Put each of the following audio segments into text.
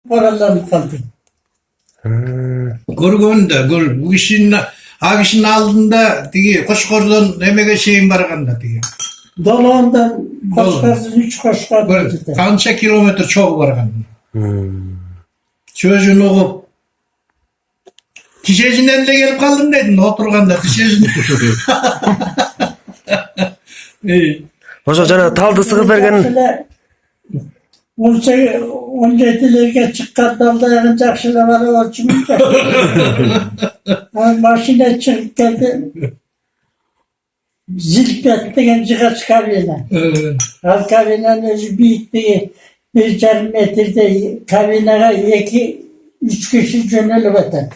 Oradan kaldı. Görgön de gör bu işin abişin aldığında diye koşkordan emeğe şeyin baraganda diye. Dolağından koşkarsız 3 koşkar. Böyle kança kilometre çok baraganda. Çocuğun okup Tişecinden de gelip kaldım dedin oturganda tişecinden. İyi. Ошо жана талды сыгып берген Olsa 17'lerge çıkan daldayanın jakşılaları ölçümünde. Maşine çıkıp geldi. Zilpet degen çıka kabine. Kabinenin özü büyüklüğü 1,5 metrede kabineye 2-3 kişi cönelip eder.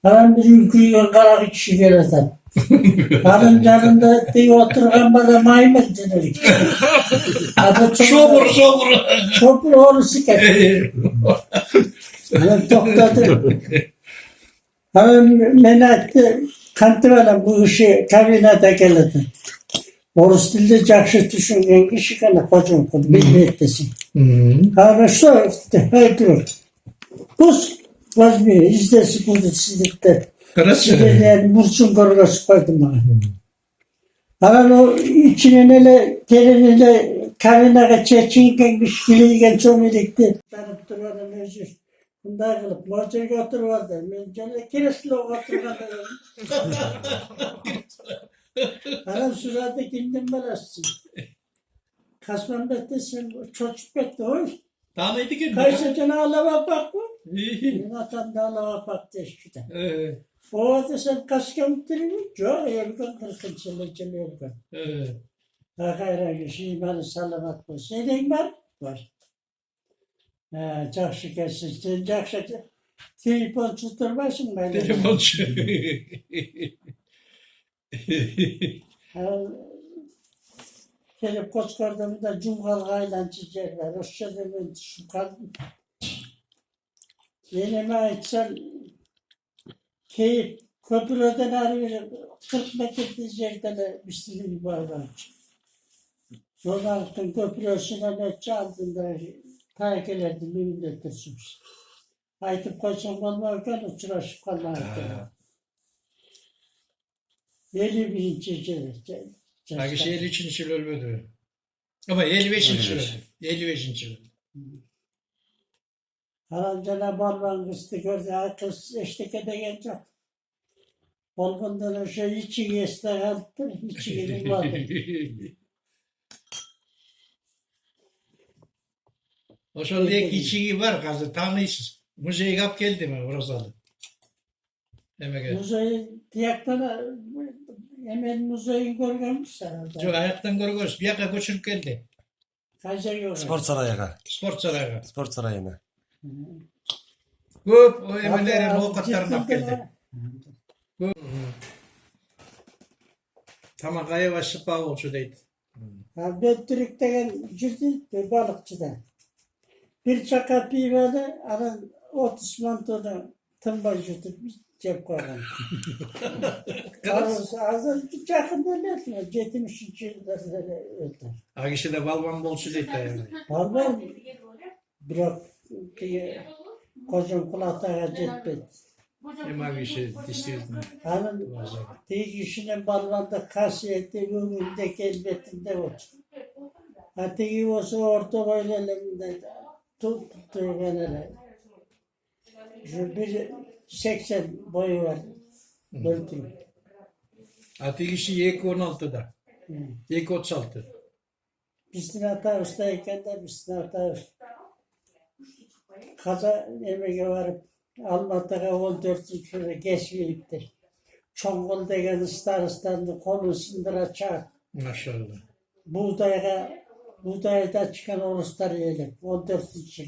Hemen bir ülküyle karak kişi gelir. Hanım canında diye oturgan bana maymet denedik. Şobur. Çok doğrusu geldi. Ben topladı. Hemen beni etti. Kantıvela bu işi kabinete geldi. Orus dilde jakşı düşüngen kişi kana kocam kod bilmektesin. Hemen şu işte haydi. Buz vazmıyor. İzdesi kudu sizlikte. Yani burçun korgası koydum bana. Hemen o içine nele terenile kabinete çeçinken bir şiliyken çok edikti. Benim durmadan özür. Bundan kılıp morcayı oturmadı. Ben canlı kiresli oturmadı. Hemen sırada kimden belasın. Kasman betesin çocuk bette hoş. Tanıydı ki. Kaysacana Allah'a bak bu. Yunatan da Allah'a bak teşkide. O da sen kaskam tırını. Çok yorgun kırkın çılır yorgun. Hakayra şey bana salamat bu. Senin var? Var. Çok şekersiz. Sen çok şeker. Telefon tutturmasın ben. Telefoncu. Gelip koçkordamı da cumgalgayla çizerler. O şedemin şu kaldım. Yenime açsam keyif köprüden arıyor. 40 metre yerden bir bağlanmış. Yol altın köprüsüne ne çaldığında takilerdi mühimde tutmuş. Aytıp koçam olmarken uçuraşıp kalmarken. Yeni bir incecere. Sanki şey 53. yıl ölmedi. Ama 55. yıl. 55. yıl. Harancana balvan kıstı gördü. Kız eşlik edecek. Olgundan şu içi yesler alttı. İçi gelin vardı. O şöyle içi var kazı. Tanıysız. Müzeye kap geldi mi orası? Müzeyi diyaklara hemen müzeyi görmemiş herhalde. Çok hayattan görüyoruz. Bir yaka göçürüp geldi. Kaça yok. спорт сарайга. Sport sarayına. Спорт сарайына. Köp o emellerin o katlarına geldi. Tamam kaya başı bağ olsun deydi. Ben Türk'ten girdim bir balıkçıda. Bir çaka pivada aran 30 mantonu tımbacıdır bir cep koyalım. Ağzı çakında ne etmiyor? 73 yılda öldü. Ağaçı da balvan bolsu deydi. Var bırak diye kocam kulakta cetbet. Hemen bir şey istiyorsun. Hanım tek işine balvanda kasiyette bugündeki elbetinde var. Hatta olsa orta boylarında tuttu böyle. Şu bir 80 boyu var. Böldüm. Ateş işi yek 16'da. Yek 36. Bizden hata ustayken de bizden hata kaza emeğe varıp Almatı'ya 14 yıl geçmeyiptir. Çongol degen ıstar kolu sındıracak. Maşallah. Buğdayda çıkan oruçlar yiyelim. 14 yıl.